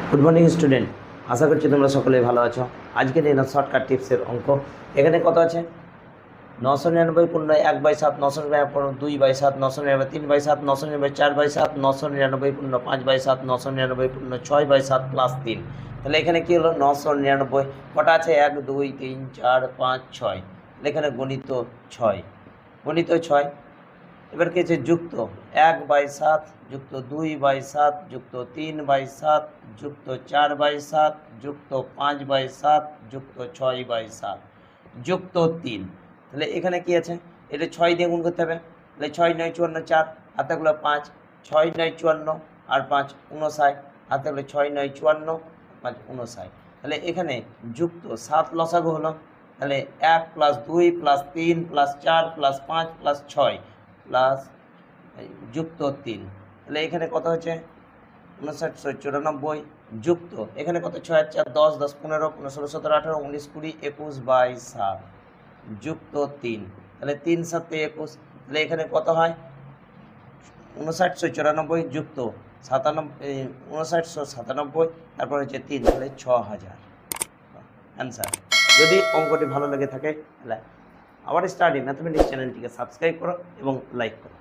Good morning student, আশা করছি তোমরা সকলে ভালো আছো। আজকে নিয়ে শর্টকাট টিপসের অঙ্ক। এখানে কত আছে? 999 পূর্ণ 1/7, 999 পূর্ণ 2/7, 999 3/7, 999 4/7, 999 পূর্ণ 5/7, 999 পূর্ণ 6/7 প্লাস 3। তাহলে এখানে কি হলো? 999 কটা আছে? 1 2 3 4 5 6। তাহলে এখানে গণিত 6। এবার কি আছে? যুক্ত 1/7 যুক্ত 2/7 যুক্ত 3/7 যুক্ত 4/7 যুক্ত 5/7 যুক্ত 6/7 যুক্ত 3। তাহলে এখানে কি আছে? এটা 6 দিয়ে গুণ করতে হবে। তাহলে 6 9 54 4 হাতে গুলো 5, 6 9 54 আর 5 59, হাতে গুলো 6 9 54 5 59। তাহলে এখানে যুক্ত 7 লসাগু হলো। তাহলে 1 + 2 + 3 + 4 + 5 + 6 প্লাস যুক্ত 3। তাহলে এখানে কত হচ্ছে? 59 94 যুক্ত এখানে কত? 6 আর 4 10 10 15 15 16 17 18 19 20 21/7 যুক্ত 3। তাহলে 3 7 21। তাহলে এখানে কত হয়? 59 94 যুক্ত 97 59 97, তারপর হচ্ছে 3, তাহলে 6000 অ্যান্সার। যদি অঙ্কটি ভালো লেগে থাকে তাহলে আবার স্টাডি ম্যাথমেটিক্স চ্যানেলটিকে সাবস্ক্রাইব করো এবং লাইক করো।